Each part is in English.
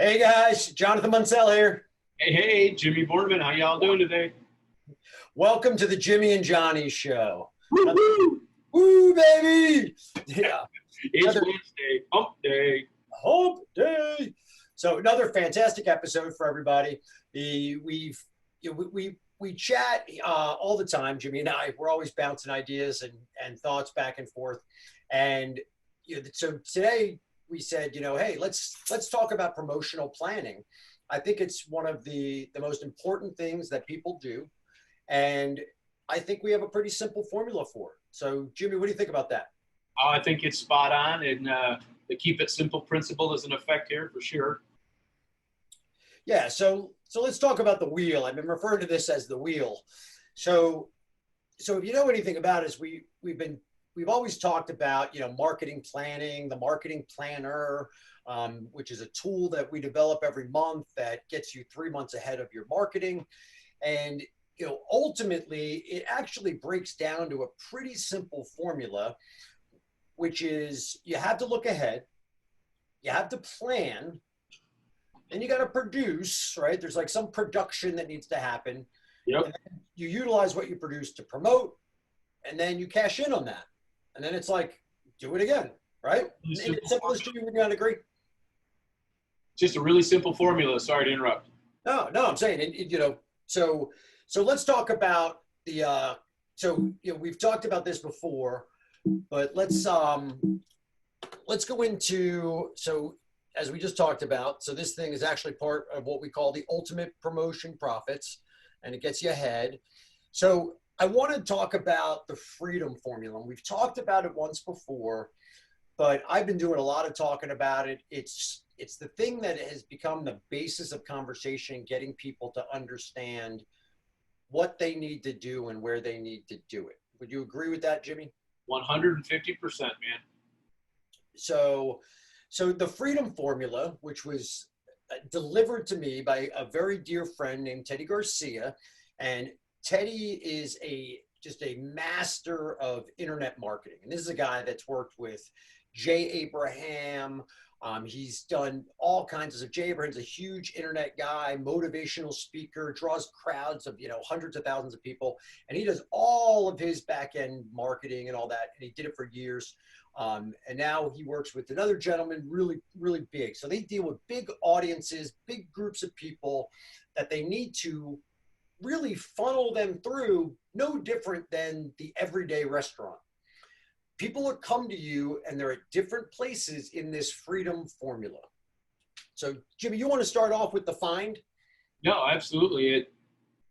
Hey guys, Jonathan Munsell here. Hey, Jimmy Borman, how y'all doing today? Welcome to the Jimmy and Johnny Show. Woo-hoo! Woo, baby! Yeah, It's another Wednesday, hump day. hump day. So another fantastic episode for everybody. We chat all the time, Jimmy and I. We're always bouncing ideas and thoughts back and forth. And so today we said, hey, let's talk about promotional planning. I think it's one of the most important things that people do. And I think we have a pretty simple formula for it. So, Jimmy, what do you think about that? I think it's spot on, and the keep it simple principle is in effect here for sure. Yeah, so let's talk about the wheel. I've been referring to this as the wheel. So so if you know anything about us, we've always talked about marketing planning, the marketing planner, which is a tool that we develop every month that gets you 3 months ahead of your marketing. And ultimately, it actually breaks down to a pretty simple formula, which is you have to look ahead, you have to plan, and you got to produce, right? There's like some production that needs to happen. Yep. And then you utilize what you produce to promote, and then you cash in on that. And then it's like, do it again, right? In its simplest, you would not agree. Just a really simple formula. Sorry to interrupt. No, I'm saying, so let's talk about we've talked about this before, but let's go into, so as we just talked about, so this thing is actually part of what we call the ultimate promotion profits, and it gets you ahead. So I want to talk about the freedom formula. And we've talked about it once before, but I've been doing a lot of talking about it. It's the thing that has become the basis of conversation, getting people to understand what they need to do and where they need to do it. Would you agree with that, Jimmy? 150%, man. So the freedom formula, which was delivered to me by a very dear friend named Teddy Garcia, and Teddy is just a master of internet marketing. And this is a guy that's worked with Jay Abraham. He's done all kinds of, Jay Abraham's a huge internet guy, motivational speaker, draws crowds of, hundreds of thousands of people. And he does all of his back end marketing and all that. And he did it for years. And now he works with another gentleman, really, really big. So they deal with big audiences, big groups of people that they need to really funnel them through, no different than the everyday restaurant. People will come to you and they're at different places in this freedom formula. So Jimmy, you want to start off with the find? No, absolutely.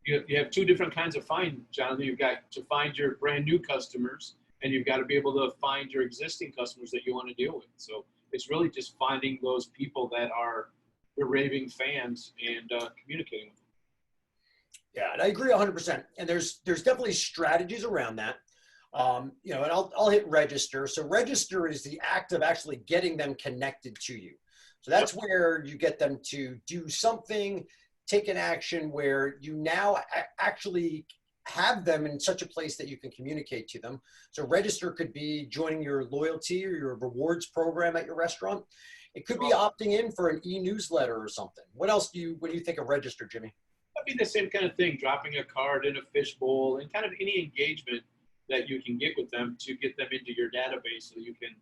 You have two different kinds of find, Jonathan. You've got to find your brand new customers, and you've got to be able to find your existing customers that you want to deal with. So it's really just finding those people that are your raving fans and communicating with them. Yeah, and I agree 100%. And there's definitely strategies around that. And I'll hit register. So register is the act of actually getting them connected to you. So that's where you get them to do something, take an action where you now actually have them in such a place that you can communicate to them. So register could be joining your loyalty or your rewards program at your restaurant. It could be opting in for an e-newsletter or something. What do you think of register, Jimmy? That'd be the same kind of thing, dropping a card in a fishbowl and kind of any engagement that you can get with them to get them into your database so you can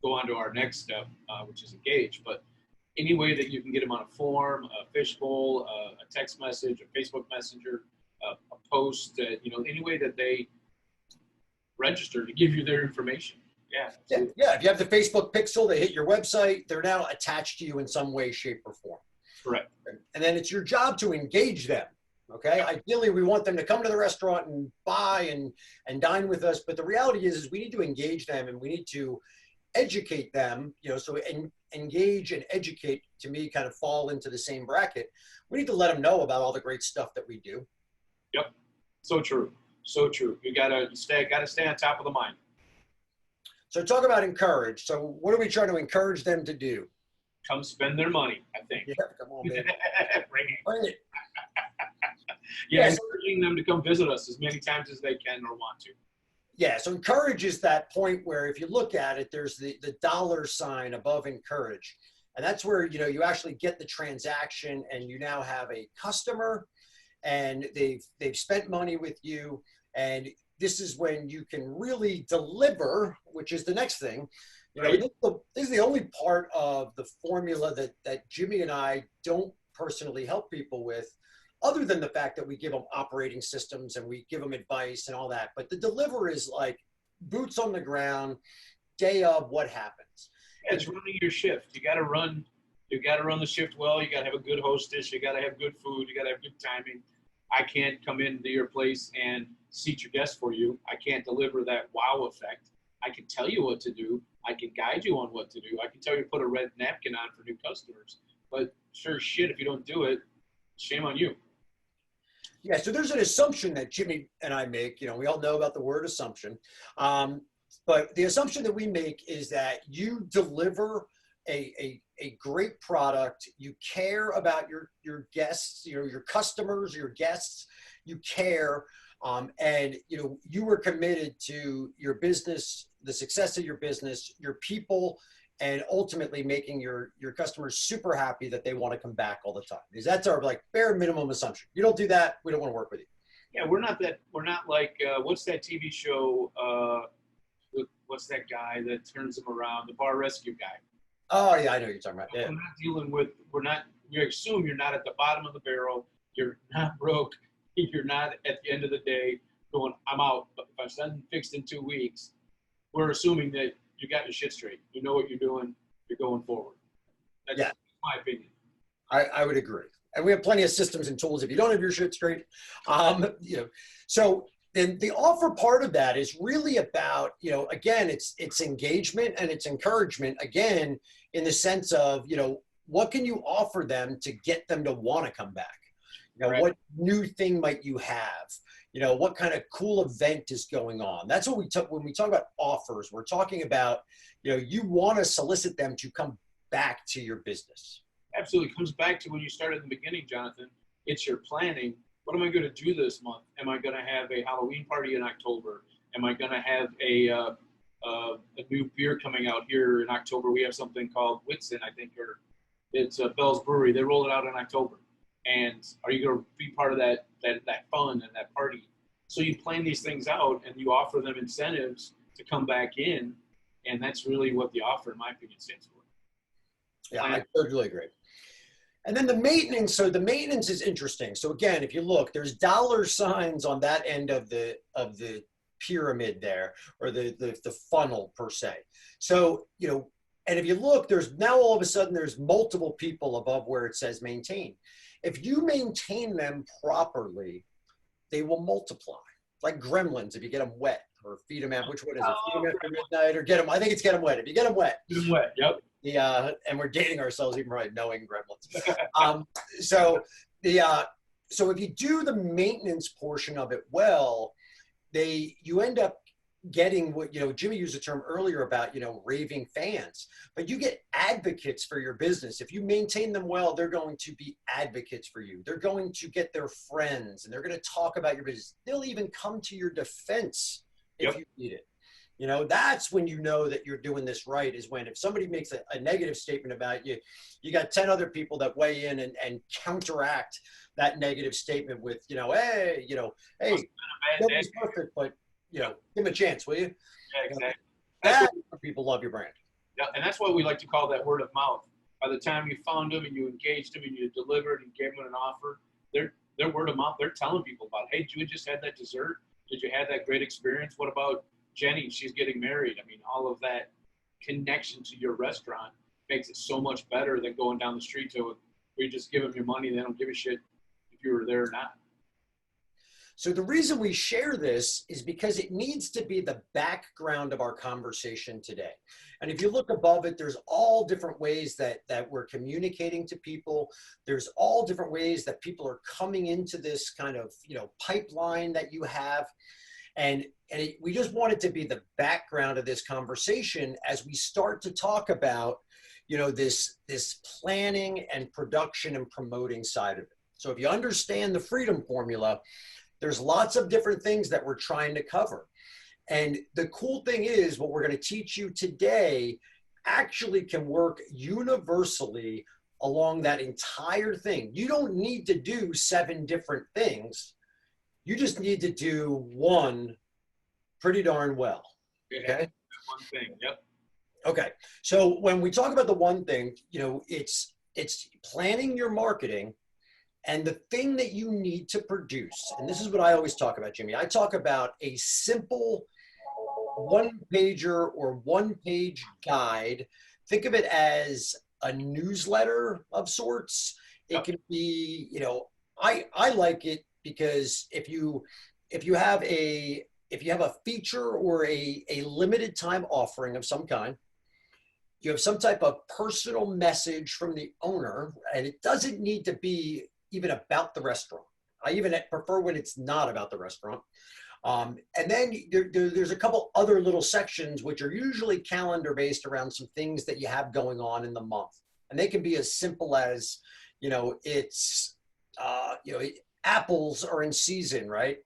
go on to our next step, which is engage. But any way that you can get them on a form, a fishbowl, a text message, a Facebook Messenger, a post, any way that they register to give you their information. Yeah. If you have the Facebook pixel, they hit your website, they're now attached to you in some way, shape, or form. Correct. And then it's your job to engage them. Okay. Ideally, we want them to come to the restaurant and buy and dine with us. But the reality is we need to engage them and we need to educate them. So engage and educate, to me, kind of fall into the same bracket. We need to let them know about all the great stuff that we do. Yep. So true. So true. You gotta stay on top of the mind. So talk about encourage. So what are we trying to encourage them to do? Come spend their money, I think. Yeah, come on, man. Bring Bring it. Yeah, encouraging them to come visit us as many times as they can or want to. Yeah, so encourage is that point where if you look at it, there's the dollar sign above encourage. And that's where, you actually get the transaction and you now have a customer and they've spent money with you. And this is when you can really deliver, which is the next thing. Right. This is the only part of the formula that Jimmy and I don't personally help people with, other than the fact that we give them operating systems and we give them advice and all that. But the deliver is like boots on the ground, day of what happens. Yeah, it's running your shift. You got to run the shift well. You got to have a good hostess. You got to have good food. You got to have good timing. I can't come into your place and seat your guests for you. I can't deliver that wow effect. I can tell you what to do. I can guide you on what to do. I can tell you to put a red napkin on for new customers. But sure shit, if you don't do it, shame on you. Yeah, so there's an assumption that Jimmy and I make. We all know about the word assumption. But the assumption that we make is that you deliver a great product. You care about your guests, your customers, your guests. You care, and you were committed to your business, the success of your business, your people, and ultimately making your customers super happy that they want to come back all the time. Because that's our like bare minimum assumption. You don't do that, we don't want to work with you. Yeah, we're not like what's that TV show? What's that guy that turns them around? The bar rescue guy. Oh yeah, I know what you're talking about. Yeah. We're not dealing with. We assume you're not at the bottom of the barrel. You're not broke. You're not at the end of the day going, I'm out. But if I send fixed in 2 weeks, we're assuming that you got your shit straight. You know what you're doing. You're going forward. That's my opinion. I would agree. And we have plenty of systems and tools if you don't have your shit straight. So then the offer part of that is really about, again, it's engagement and it's encouragement, again, in the sense of, what can you offer them to get them to want to come back? Right. What new thing might you have? What kind of cool event is going on? That's what when we talk about offers, we're talking about, you want to solicit them to come back to your business. Absolutely. It comes back to when you started in the beginning, Jonathan. It's your planning. What am I going to do this month? Am I going to have a Halloween party in October? Am I going to have a new beer coming out here in October? We have something called Whitson, I think, or it's Bell's Brewery. They roll it out in October. And are you going to be part of that fun and that party? So you plan these things out and you offer them incentives to come back in. And that's really what the offer, in my opinion, stands for. Yeah, I totally agree. And then the maintenance. So the maintenance is interesting. So again, if you look, there's dollar signs on that end of the pyramid there, or the funnel per se. So, and if you look, there's now all of a sudden there's multiple people above where it says maintain. If you maintain them properly, they will multiply. Like gremlins, if you get them wet, or feed them out. Which one is it? Feed them after midnight, or get them. I think it's get them wet. If you get them wet, get them wet. Yep. And we're dating ourselves even right knowing gremlins. So if you do the maintenance portion of it well, you end up getting what, Jimmy used a term earlier about, raving fans, but you get advocates for your business. If you maintain them well, they're going to be advocates for you. They're going to get their friends and they're going to talk about your business. They'll even come to your defense if you need it. That's when you know that you're doing this right, is when if somebody makes a negative statement about you, you got 10 other people that weigh in and counteract that negative statement with, hey, nobody's perfect, but, give them a chance, will you? Yeah, exactly. That's when people love your brand. Yeah, and that's what we like to call that word of mouth. By the time you found them and you engaged them and you delivered and gave them an offer, their word of mouth, they're telling people about, hey, did you just have that dessert? Did you have that great experience? What about Jenny? She's getting married. I mean, all of that connection to your restaurant makes it so much better than going down the street to it where you just give them your money and they don't give a shit if you were there or not. So the reason we share this is because it needs to be the background of our conversation today. And if you look above it, there's all different ways that we're communicating to people. There's all different ways that people are coming into this kind of, pipeline that you have. And we just want it to be the background of this conversation as we start to talk about, this planning and production and promoting side of it. So if you understand the freedom formula, there's lots of different things that we're trying to cover. And the cool thing is what we're going to teach you today actually can work universally along that entire thing. You don't need to do 7 different things. You just need to do one pretty darn well. Okay. One thing. Yep. Okay. So when we talk about the one thing, it's planning your marketing and the thing that you need to produce. And this is what I always talk about, Jimmy. I talk about a simple one pager or one page guide. Think of it as a newsletter of sorts. It Yep. can be, I like it because if you have a feature or a limited time offering of some kind, you have some type of personal message from the owner, and it doesn't need to be even about the restaurant. I even prefer when it's not about the restaurant. And then there's a couple other little sections which are usually calendar based around some things that you have going on in the month. And they can be as simple as, it's, apples are in season, right?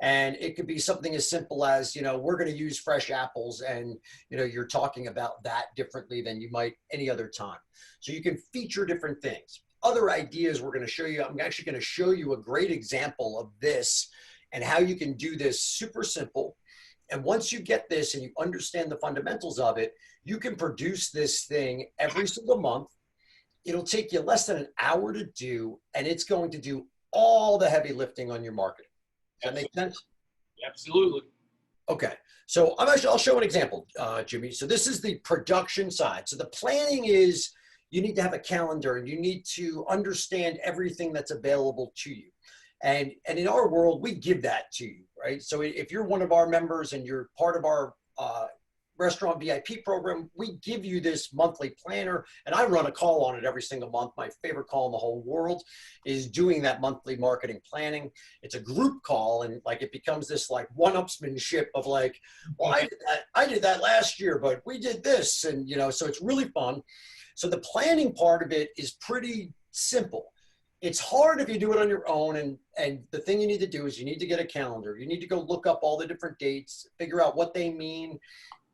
And it could be something as simple as, we're going to use fresh apples, and, you're talking about that differently than you might any other time. So you can feature different things. Other ideas we're going to show you. I'm actually going to show you a great example of this and how you can do this super simple. And once you get this and you understand the fundamentals of it, you can produce this thing every single month. It'll take you less than an hour to do, and it's going to do all the heavy lifting on your marketing. Does that make sense? Absolutely. Okay. So I'll show an example, Jimmy. So this is the production side. So the planning is you need to have a calendar and you need to understand everything that's available to you. And in our world, we give that to you, right? So if you're one of our members and you're part of our restaurant VIP program, we give you this monthly planner, and I run a call on it every single month. My favorite call in the whole world is doing that monthly marketing planning. It's a group call, and like it becomes this like one-upsmanship of like, well, I did that last year, but we did this, and so it's really fun. So the planning part of it is pretty simple. It's hard if you do it on your own, and the thing you need to do is you need to get a calendar. You need to go look up all the different dates, figure out what they mean,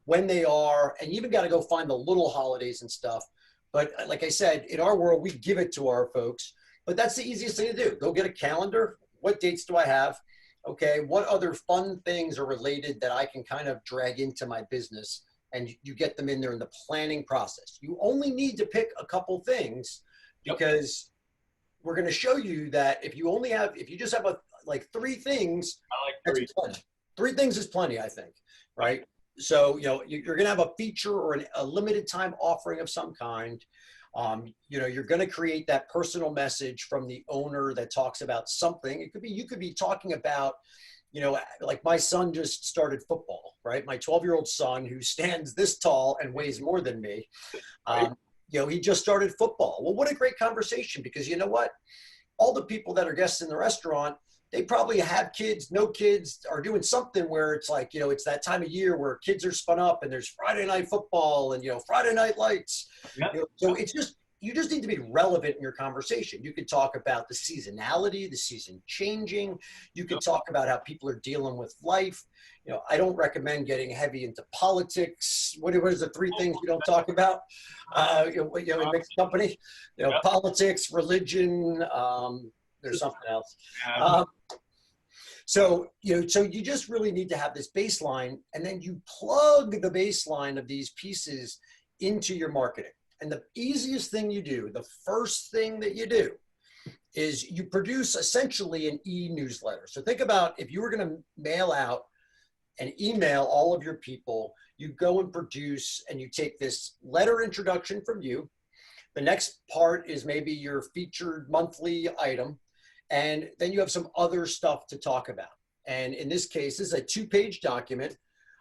when they are, and you even got to go find the little holidays and stuff. But like I said, in our world, we give it to our folks, but that's the easiest thing to do. Go get a calendar. What dates do I have? Okay, what other fun things are related that I can kind of drag into my business? And you get them in there in the planning process. You only need to pick a couple things because we're going to show you that if you just have like 3 things, I like 3. that's plenty. 3 things is plenty, I think, right? So, you're going to have a feature or a limited time offering of some kind. You're going to create that personal message from the owner that talks about something. You could be talking about, like my son just started football, right? My 12-year-old son who stands this tall and weighs more than me. He just started football. Well, what a great conversation, because you know what? All the people that are guests in the restaurant, they probably have kids, no kids, are doing something where it's like, it's that time of year where kids are spun up and there's Friday night football and, Friday night lights. So you just need to be relevant in your conversation. You could talk about the seasonality, the season changing. You could talk about how people are dealing with life. I don't recommend getting heavy into politics. What is the 3 things we don't talk about? In mixed company, politics, religion, there's something else. So you just really need to have this baseline, and then you plug the baseline of these pieces into your marketing. And the easiest thing you do, the first thing that you do, is you produce essentially an e-newsletter. So think about if you were going to mail out and email all of your people, you go and produce, and you take this letter introduction from you. The next part is maybe your featured monthly item. And then you have some other stuff to talk about. And in this case, this is a 2-page document.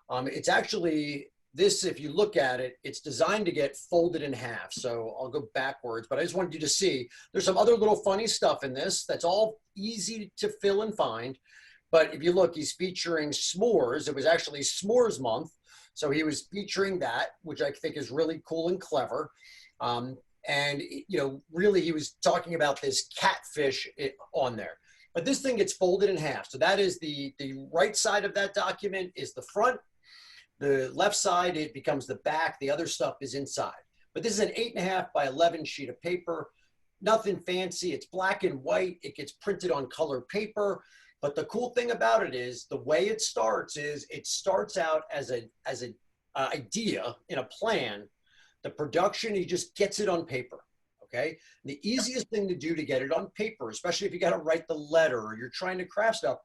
It's actually this, if you look at it, it's designed to get folded in half. So I'll go backwards, but I just wanted you to see there's some other little funny stuff in this that's all easy to fill and find. But if you look, he's featuring s'mores. It was actually s'mores month. So he was featuring that, which I think is really cool and clever. And, really he was talking about this catfish on there. But this thing gets folded in half. So that is the right side of that document is the front. The left side, it becomes the back. The other stuff is inside. But this is an 8.5 by 11 sheet of paper. Nothing fancy. It's black and white. It gets printed on colored paper. But the cool thing about it is the way it starts is it starts out as an idea in a plan. The production, he just gets it on paper. Okay. The easiest thing to do to get it on paper, especially if you got to write the letter or you're trying to craft stuff,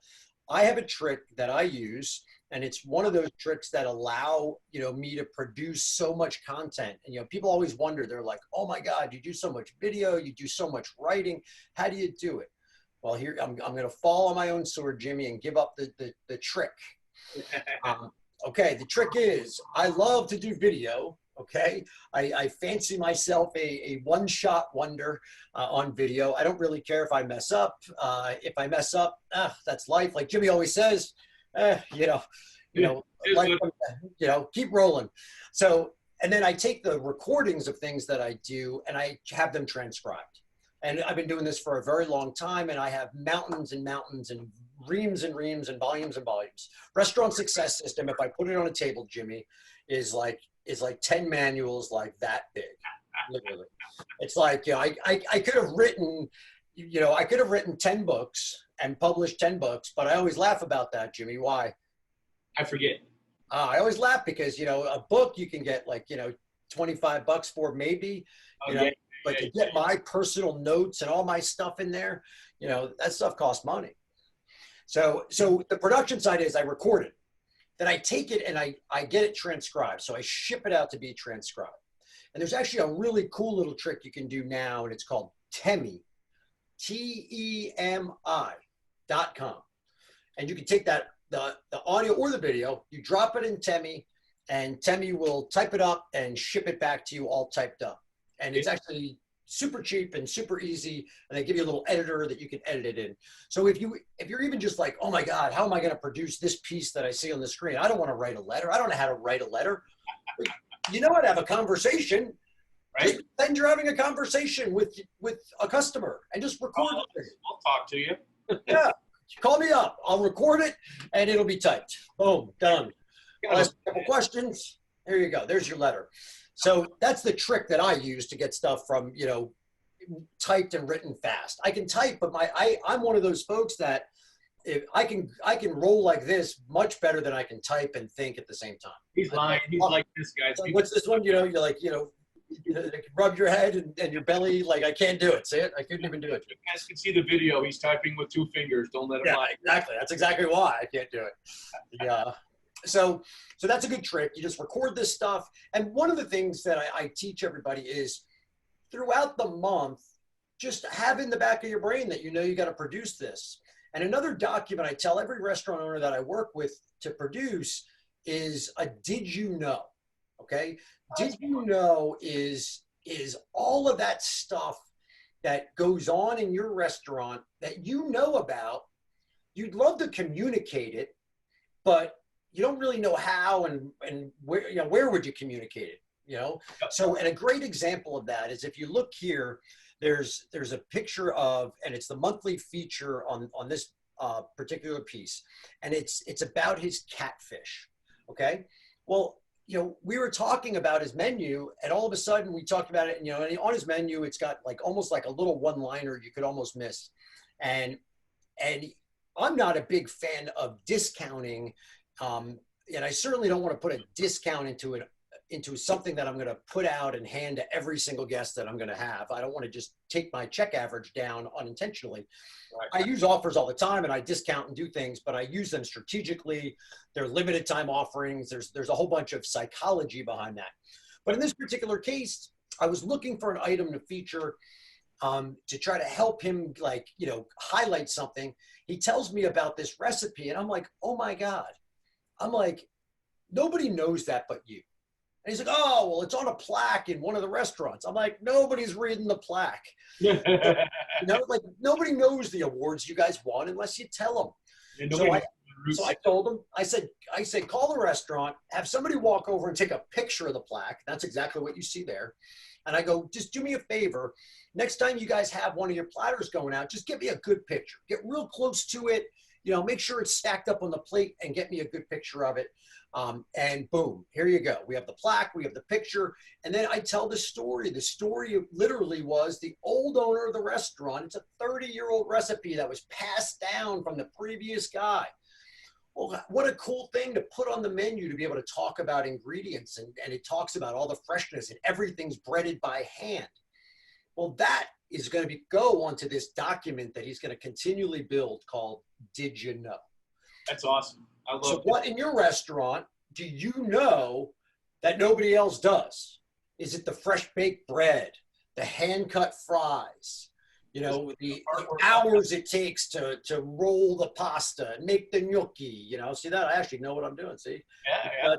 I have a trick that I use, and it's one of those tricks that allow, me to produce so much content. And, people always wonder, they're like, oh my God, you do so much video, you do so much writing. How do you do it? Well, here, I'm going to fall on my own sword, Jimmy, and give up the trick. Okay. The trick is I love to do video. Okay. I fancy myself a one-shot wonder on video. I don't really care if I mess up. If I mess up, that's life. Like Jimmy always says, life, keep rolling. So, and then I take the recordings of things that I do and I have them transcribed. And I've been doing this for a very long time, and I have mountains and mountains and reams and reams and volumes and volumes. Restaurant Success System, if I put it on a table, Jimmy, is like 10 manuals like that big, literally. It's like, I could have written, I could have written 10 books and published 10 books, but I always laugh about that, Jimmy. Why? I forget. I always laugh because, a book you can get like, $25 for maybe, but to get my personal notes and all my stuff in there, that stuff costs money. So the production side is I record it. Then I take it and I get it transcribed. So I ship it out to be transcribed. And there's actually a really cool little trick you can do now, and it's called Temi, TEMI.com. And you can take that, the audio or the video, you drop it in Temi, and Temi will type it up and ship it back to you all typed up. And it's actually super cheap and super easy. And they give you a little editor that you can edit it in. So if you're even just like, oh my God, how am I going to produce this piece that I see on the screen? I don't want to write a letter. I don't know how to write a letter. You know how to have a conversation, right? Just pretend you're having a conversation with a customer and just record it. I'll talk to you. Yeah. Call me up. I'll record it and it'll be typed. Boom, done. Last couple questions. There you go. There's your letter. So that's the trick that I use to get stuff from, typed and written fast. I can type, but I'm one of those folks that if I can roll like this much better than I can type and think at the same time. He's lying. He's like this guy. Like, what's this one? You're like, rub your head and your belly. Like, I can't do it. See it? I couldn't even do it. You guys can see the video. He's typing with 2 fingers. Don't let him lie. Exactly. That's exactly why I can't do it. Yeah. So that's a good trick. You just record this stuff. And one of the things that I teach everybody is throughout the month, just have in the back of your brain that you got to produce this. And another document I tell every restaurant owner that I work with to produce is a did you know? Okay. Did you know is all of that stuff that goes on in your restaurant that you know about. You'd love to communicate it, but you don't really know how and where, where would you communicate it, So, and a great example of that is if you look here, there's a picture of, and it's the monthly feature on this particular piece. And it's about his catfish. Okay. Well, we were talking about his menu and all of a sudden we talked about it and, and on his menu, it's got like almost like a little one-liner you could almost miss. And I'm not a big fan of discounting. And I certainly don't want to put a discount into something that I'm going to put out and hand to every single guest that I'm going to have. I don't want to just take my check average down unintentionally. Right. I use offers all the time and I discount and do things, but I use them strategically. They're limited time offerings. There's a whole bunch of psychology behind that. But in this particular case, I was looking for an item to feature to try to help him highlight something. He tells me about this recipe and I'm like, oh my God. I'm like, nobody knows that but you. And he's like, oh, well, it's on a plaque in one of the restaurants. I'm like, nobody's reading the plaque. Like nobody knows the awards you guys won unless you tell them. So I told him, I said, call the restaurant, have somebody walk over and take a picture of the plaque. That's exactly what you see there. And I go, just do me a favor. Next time you guys have one of your platters going out, just get me a good picture. Get real close to it. Make sure it's stacked up on the plate and get me a good picture of it. And boom, here you go. We have the plaque, we have the picture, and then I tell the story. The story literally was the old owner of the restaurant. It's a 30-year-old recipe that was passed down from the previous guy. Well, what a cool thing to put on the menu to be able to talk about ingredients, and it talks about all the freshness and everything's breaded by hand. Well, that is going to go onto this document that he's going to continually build called Did You Know? That's awesome. I love So it. what in your restaurant do you know that nobody else does? Is it the fresh baked bread, the hand cut fries, you know, the hours it takes to roll the pasta and make the gnocchi, you know, see that? I actually know what I'm doing. See, Yeah, yeah.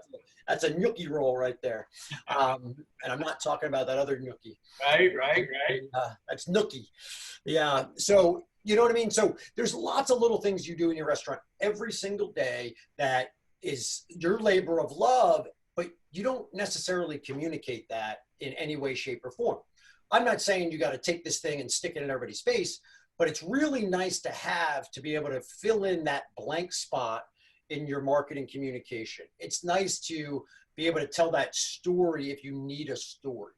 that's a gnocchi roll right there. And I'm not talking about that other gnocchi. Right. That's gnocchi. Yeah. So, you know what I mean? So there's lots of little things you do in your restaurant every single day that is your labor of love, but you don't necessarily communicate that in any way, shape, or form. I'm not saying you got to take this thing and stick it in everybody's face, but it's really nice to have to be able to fill in that blank spot in your marketing communication. It's nice to be able to tell that story if you need a story.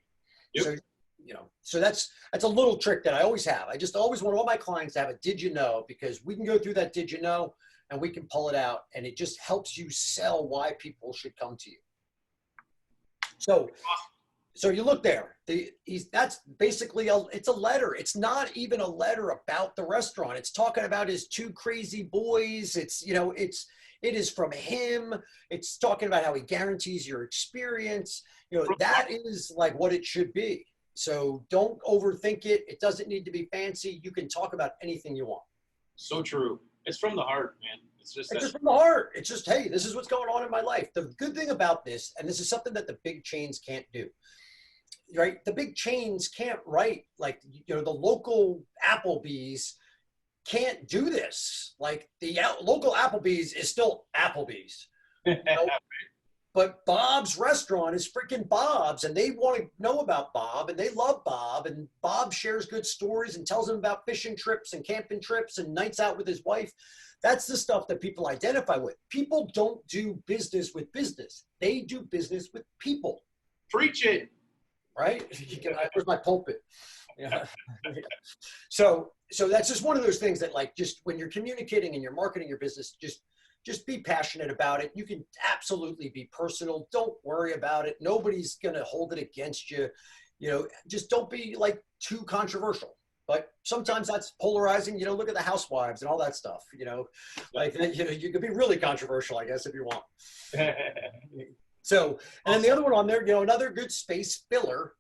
Yep. So, you know, so that's a little trick that I always have. I just always want all my clients to have a did you know, because we can go through that did you know and we can pull it out, and it just helps you sell why people should come to you. So you look there. That's basically it's a letter. It's not even a letter about the restaurant. It's talking about his two crazy boys. It's, you know, it is from him. It's talking about how he guarantees your experience. You know, that is like what it should be. So don't overthink it. It doesn't need to be fancy. You can talk about anything you want. So true. It's from the heart, man. It's just from the heart. It's just, hey, this is what's going on in my life. The good thing about this, and this is something that the big chains can't do, right? The big chains can't write, like, you know, the local Applebee's can't do this. Like, the local Applebee's is still Applebee's. You know? But Bob's restaurant is freaking Bob's, and they want to know about Bob, and they love Bob, and Bob shares good stories and tells them about fishing trips and camping trips and nights out with his wife. That's the stuff that people identify with. People don't do business with business. They do business with people. Preach it. Right? Where's my pulpit? Yeah. So that's just one of those things that, like, just when you're communicating and you're marketing your business, just be passionate about it. You can absolutely be personal. Don't worry about it. Nobody's going to hold it against you. You know, just don't be like too controversial. But sometimes that's polarizing. You know, look at the housewives and all that stuff. You know, like, you know, you could be really controversial, I guess, if you want. So, and then the other one on there, you know, another good space filler,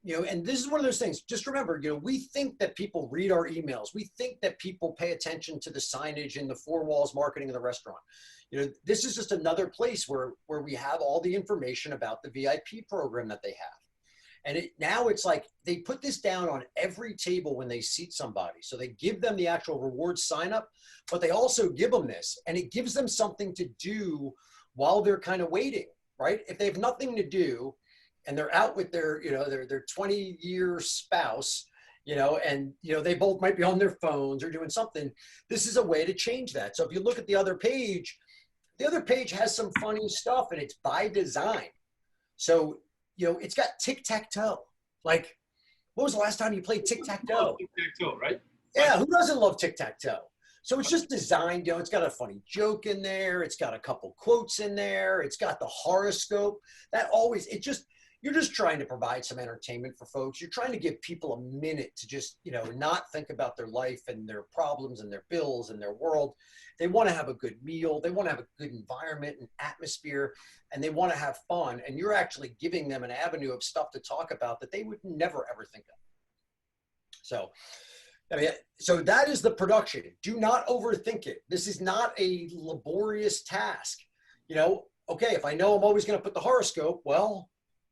you know, and this is one of those things. Just remember, you know, we think that people read our emails. We think that people pay attention to the signage in the four walls marketing of the restaurant. You know, this is just another place where we have all the information about the VIP program that they have. And now it's like they put this down on every table when they seat somebody. So they give them the actual reward sign up, but they also give them this, and it gives them something to do while they're kind of waiting, right? If they have nothing to do and they're out with their, you know, their 20-year spouse, you know, and, you know, they both might be on their phones or doing something, this is a way to change that. So if you look at the other page has some funny stuff, and it's by design. So, you know, it's got tic-tac-toe. Like, when was the last time you played tic-tac-toe? Tic-tac-toe, right? Yeah, who doesn't love tic-tac-toe? So it's just designed, you know, it's got a funny joke in there. It's got a couple quotes in there. It's got the horoscope. You're just trying to provide some entertainment for folks. You're trying to give people a minute to just, you know, not think about their life and their problems and their bills and their world. They want to have a good meal. They want to have a good environment and atmosphere, and they want to have fun. And you're actually giving them an avenue of stuff to talk about that they would never, ever think of. So, I mean, so that is the production. Do not overthink it. This is not a laborious task. You know, okay, if I know I'm always going to put the horoscope, well,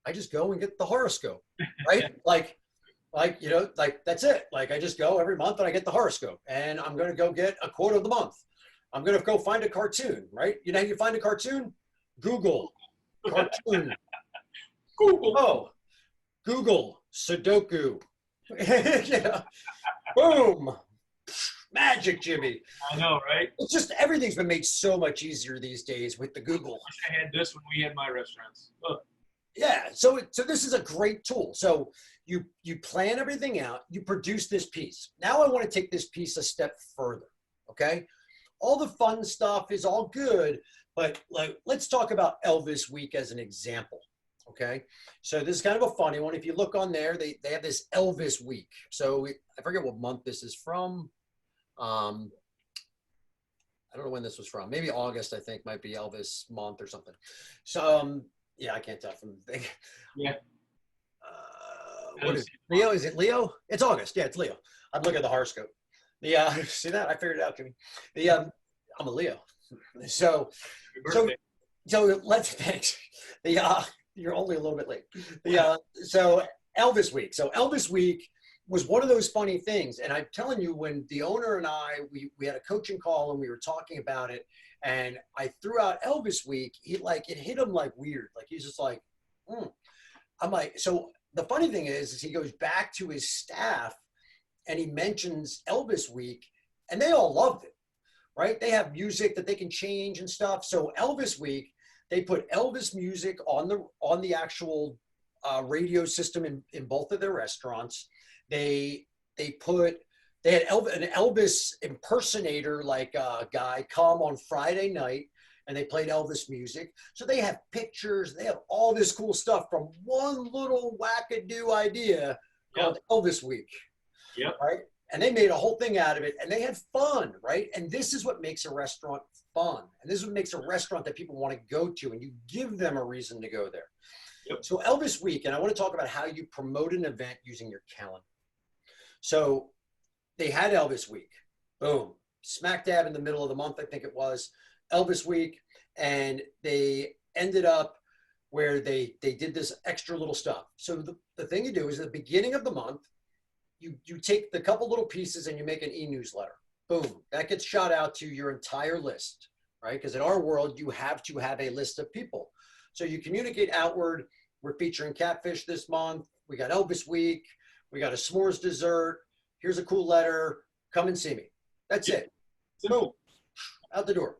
I just go and get the horoscope, right? like, you know, like, that's it. Like, I just go every month and I get the horoscope, and I'm going to go get a quote of the month. I'm going to go find a cartoon, right? You know how you find a cartoon? Google cartoon. Google Sudoku. You know, boom. Magic, Jimmy. I know, right? It's just everything's been made so much easier these days with the Google. Wish I had this when we had my restaurants. Oh, Yeah, so this is a great tool. So you plan everything out, you produce this piece. Now I want to take this piece a step further. Okay, all the fun stuff is all good, but like let's talk about Elvis Week as an example. Okay, so this is kind of a funny one. If you look on there, they have this Elvis Week. So I forget what month this is from. Um, I don't know when this was from. Maybe August, I think, might be Elvis month or something. So, yeah, I can't tell from the thing. yeah. What is it? Leo? Is it Leo? It's August. Yeah, it's Leo. I'm looking at the horoscope. The see that? I figured it out, Jimmy. The I'm a Leo. So, so, so let's thanks. The you're only a little bit late. The so Elvis Week. So Elvis Week was one of those funny things. And I'm telling you, when the owner and I, we had a coaching call and we were talking about it, and I threw out Elvis Week, it hit him like weird. Like he's just like, I'm like, so the funny thing is he goes back to his staff and he mentions Elvis Week and they all loved it, right? They have music that they can change and stuff. So Elvis Week, they put Elvis music on the actual radio system in both of their restaurants. They had an Elvis impersonator like guy come on Friday night, and they played Elvis music. So they have pictures, they have all this cool stuff from one little wackadoo idea called Elvis Week. Yep. Right? And they made a whole thing out of it, and they had fun, right? And this is what makes a restaurant fun. And this is what makes a restaurant that people want to go to, and you give them a reason to go there. Yep. So Elvis Week, and I want to talk about how you promote an event using your calendar. So they had Elvis Week, boom, smack dab in the middle of the month, I think it was, Elvis Week, and they ended up where they did this extra little stuff. So the thing you do is at the beginning of the month, you take the couple little pieces and you make an e-newsletter. Boom, that gets shot out to your entire list, right? Because in our world, you have to have a list of people. So you communicate outward, we're featuring catfish this month, we got Elvis Week, we got a s'mores dessert. Here's a cool letter. Come and see me. That's it. Boom. Out the door.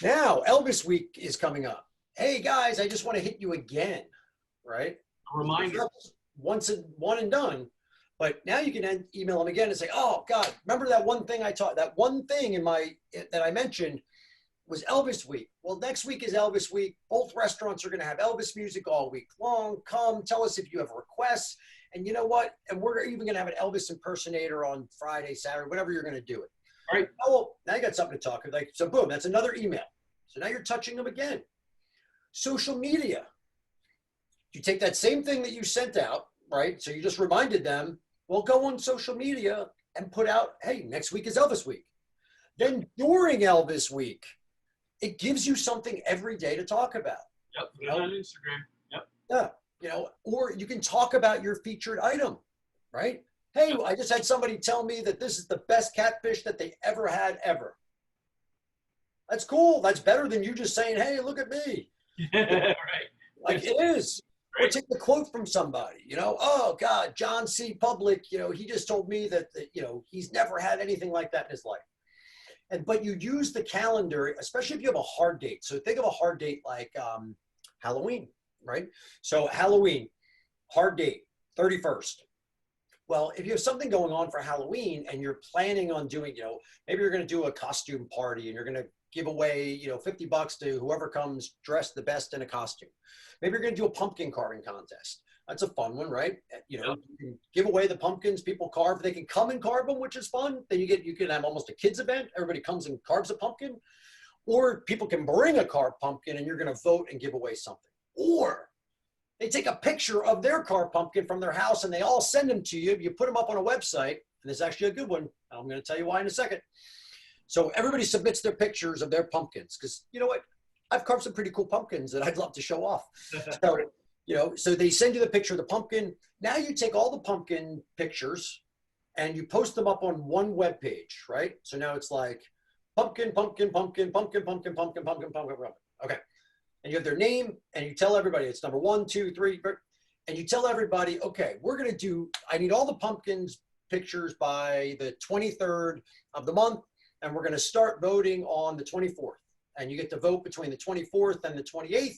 Now, Elvis Week is coming up. Hey, guys, I just want to hit you again, right? A reminder. One and done. But now you can email them again and say, oh, God, remember that one thing that one thing that I mentioned was Elvis Week. Well, next week is Elvis Week. Both restaurants are going to have Elvis music all week long. Come, tell us if you have requests. And you know what? And we're even going to have an Elvis impersonator on Friday, Saturday, whatever you're going to do it. All right. Oh, well, now you got something to talk about. So boom, that's another email. So now you're touching them again. Social media. You take that same thing that you sent out, right? So you just reminded them, well, go on social media and put out, hey, next week is Elvis Week. Then during Elvis Week, it gives you something every day to talk about. Yep, put it on Instagram. Yep. Yeah. Or you can talk about your featured item, right? Hey, I just had somebody tell me that this is the best catfish that they ever had ever. That's cool. That's better than you just saying, hey, look at me. Right. Like it is. Right. Or take the quote from somebody, oh God, John C. Public, he just told me that he's never had anything like that in his life. But you use the calendar, especially if you have a hard date. So think of a hard date like Halloween. Right? So Halloween, hard date, 31st. Well, if you have something going on for Halloween and you're planning on doing, maybe you're going to do a costume party and you're going to give away, $50 to whoever comes dressed the best in a costume. Maybe you're going to do a pumpkin carving contest. That's a fun one, right? You can give away the pumpkins, people carve, they can come and carve them, which is fun. Then you can have almost a kids event. Everybody comes and carves a pumpkin, or people can bring a carved pumpkin and you're going to vote and give away something. Or they take a picture of their carved pumpkin from their house and they all send them to you. You put them up on a website, and this is actually a good one. I'm going to tell you why in a second. So everybody submits their pictures of their pumpkins because you know what? I've carved some pretty cool pumpkins that I'd love to show off. So they send you the picture of the pumpkin. Now you take all the pumpkin pictures and you post them up on one web page, right? So now it's like pumpkin, pumpkin, pumpkin, pumpkin, pumpkin, pumpkin, pumpkin, pumpkin, pumpkin. Okay. And you have their name and you tell everybody it's number 1, 2, 3, and you tell everybody, okay, I need all the pumpkins pictures by the 23rd of the month, and we're going to start voting on the 24th. And you get to vote between the 24th and the 28th.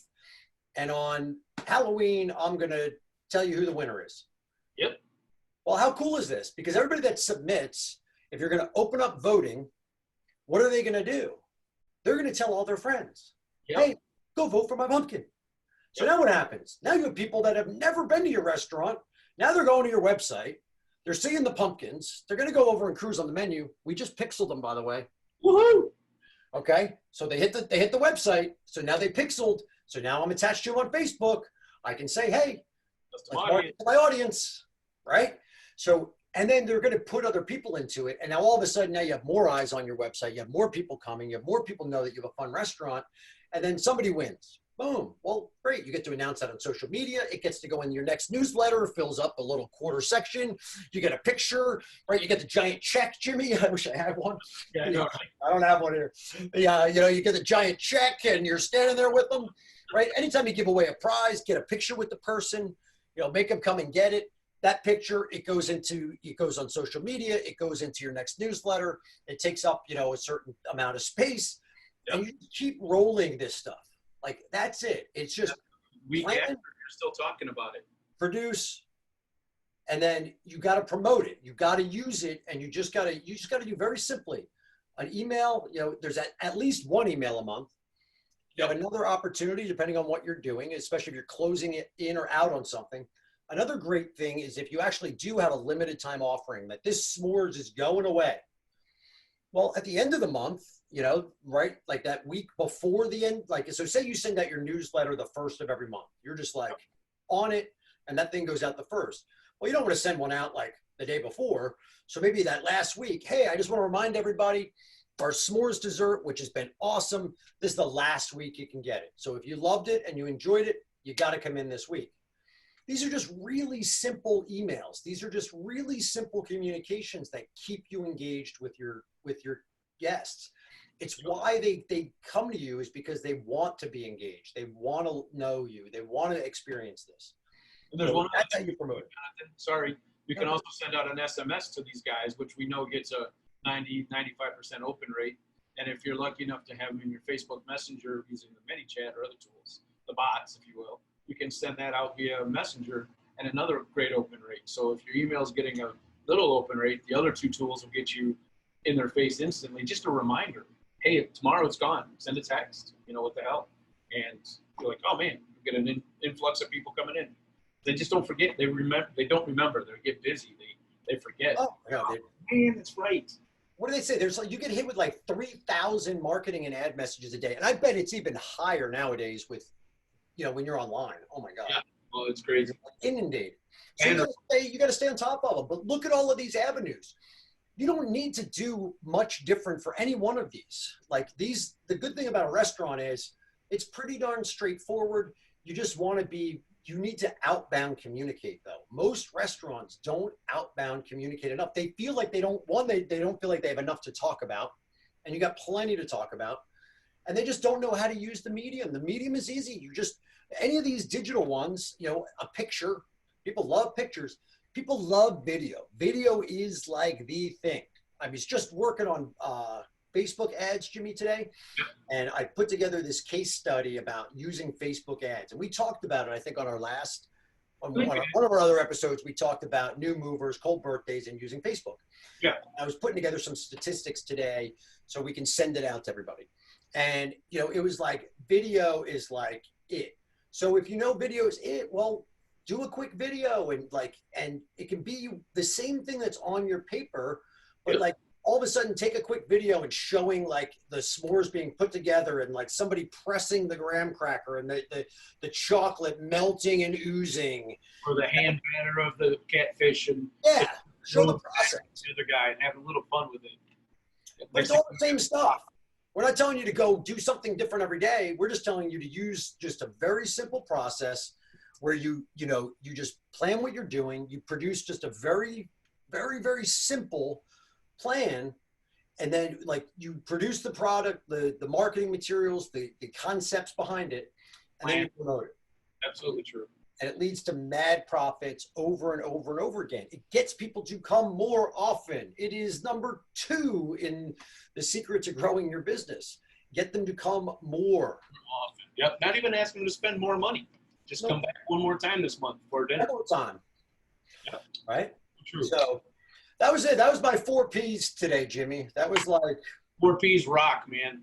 And on Halloween, I'm going to tell you who the winner is. Yep. Well, how cool is this? Because everybody that submits, if you're going to open up voting, what are they going to do? They're going to tell all their friends, Yep. hey, go vote for my pumpkin. So now what happens? Now you have people that have never been to your restaurant. Now they're going to your website. They're seeing the pumpkins. They're going to go over and cruise on the menu. We just pixeled them, by the way. Woohoo! Okay. So they hit the website. So now they pixeled. So now I'm attached to on Facebook. I can say, hey, let's market to my audience. Right. So, and then they're going to put other people into it. And now all of a sudden, now you have more eyes on your website. You have more people coming. You have more people know that you have a fun restaurant. And then somebody wins. Boom. Well, great. You get to announce that on social media. It gets to go in your next newsletter. It fills up a little quarter section. You get a picture, right? You get the giant check, Jimmy. I wish I had one. Yeah, I don't have one here. Yeah, you get the giant check and you're standing there with them, right? Anytime you give away a prize, get a picture with the person, make them come and get it. That picture, it goes on social media. It goes into your next newsletter. It takes up, a certain amount of space. Yep. And you keep rolling this stuff. Like, that's it. It's just week after, you're still talking about it. Produce, and then you got to promote it. You got to use it, and you just got to do very simply an email. There's at least one email a month. You have another opportunity, depending on what you're doing, especially if you're closing it in or out on something. Another great thing is if you actually do have a limited time offering that this s'mores is going away. Well, at the end of the month, right, like that week before the end, so say you send out your newsletter the first of every month. You're just like on it, and that thing goes out the first. Well, you don't want to send one out like the day before. So maybe that last week, hey, I just want to remind everybody our s'mores dessert, which has been awesome. This is the last week you can get it. So if you loved it and you enjoyed it, you got to come in this week. These are just really simple emails. These are just really simple communications that keep you engaged with your guests. It's why they come to you, is because they want to be engaged. They want to know you. They want to experience this. And there's one that's how you promote it. Sorry, you can also send out an SMS to these guys, which we know gets a 90-95% open rate. And if you're lucky enough to have them in your Facebook Messenger using the ManyChat or other tools, the bots, if you will, you can send that out via Messenger and another great open rate. So if your email is getting a little open rate, the other two tools will get you in their face instantly. Just a reminder, hey, tomorrow it's gone. Send a text. What the hell? And you're like, oh man, you get an influx of people coming in. They just don't forget. They don't remember. They get busy. They forget. Oh, yeah, man, that's right. What do they say? You get hit with like 3,000 marketing and ad messages a day. And I bet it's even higher nowadays with, when you're online. Oh my God. Yeah. Well, it's crazy. Inundated. So you got to stay on top of them. But look at all of these avenues. You don't need to do much different for any one of these. The good thing about a restaurant is it's pretty darn straightforward. You just want to you need to outbound communicate though. Most restaurants don't outbound communicate enough. They feel like they don't feel like they have enough to talk about, and you got plenty to talk about, and they just don't know how to use the medium. The medium is easy. Any of these digital ones, a picture, people love pictures. People love video. Video is like the thing. I was just working on Facebook ads, Jimmy, today, and I put together this case study about using Facebook ads. And we talked about it, I think, on one of our other episodes. We talked about new movers, cold birthdays, and using Facebook. Yeah. I was putting together some statistics today so we can send it out to everybody. And, it was like video is like it. So if video is it, well, do a quick video and it can be the same thing that's on your paper, but all of a sudden take a quick video and showing the s'mores being put together and somebody pressing the graham cracker and the chocolate melting and oozing. Or the hand batter of the catfish and show the process. The other guy and have a little fun with it. But it's all the same stuff. We're not telling you to go do something different every day. We're just telling you to use just a very simple process where you just plan what you're doing. You produce just a very, very, very simple plan. And then you produce the product, the marketing materials, the concepts behind it, and then you promote it. Absolutely true. and it leads to mad profits over and over and over again. It gets people to come more often. It is number 2 in the secret to growing your business. Get them to come more often. Yep. Not even ask them to spend more money. Just come back one more time this month for dinner. One more time. Yep. Right? True. So that was it. That was my 4 P's today, Jimmy. That was like 4 P's rock, man.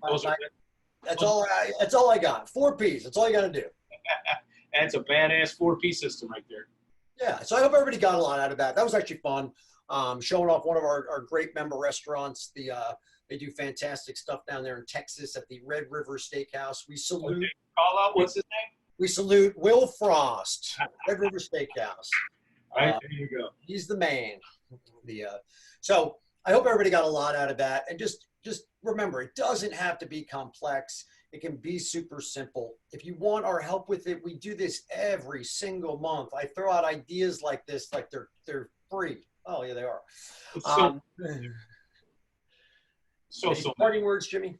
That's all I got. 4 P's. That's all you got to do. That's a badass 4P system right there. Yeah. So I hope everybody got a lot out of that. That was actually fun. Showing off one of our great member restaurants. They do fantastic stuff down there in Texas at the Red River Steakhouse. We salute. Okay. Call out. What's his name? We salute Will Frost, Red River Steakhouse. Right, there you go. He's the man. So I hope everybody got a lot out of that. And just remember, it doesn't have to be complex. It can be super simple. If you want our help with it, we do this every single month. I throw out ideas like this, like they're free. Oh yeah, they are. So parting words, Jimmy?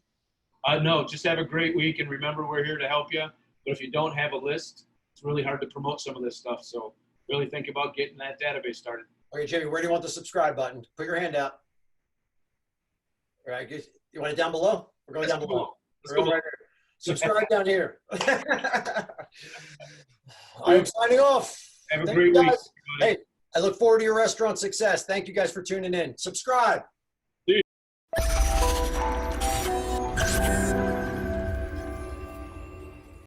No, just have a great week, and remember, we're here to help you. But if you don't have a list, it's really hard to promote some of this stuff. So really think about getting that database started. Okay, Jimmy, where do you want the subscribe button? Put your hand out. All right, you want it down below? We're going down below. We're going right here. Subscribe down here. I'm signing off. Have a great week. Hey, I look forward to your restaurant success. Thank you guys for tuning in. Subscribe.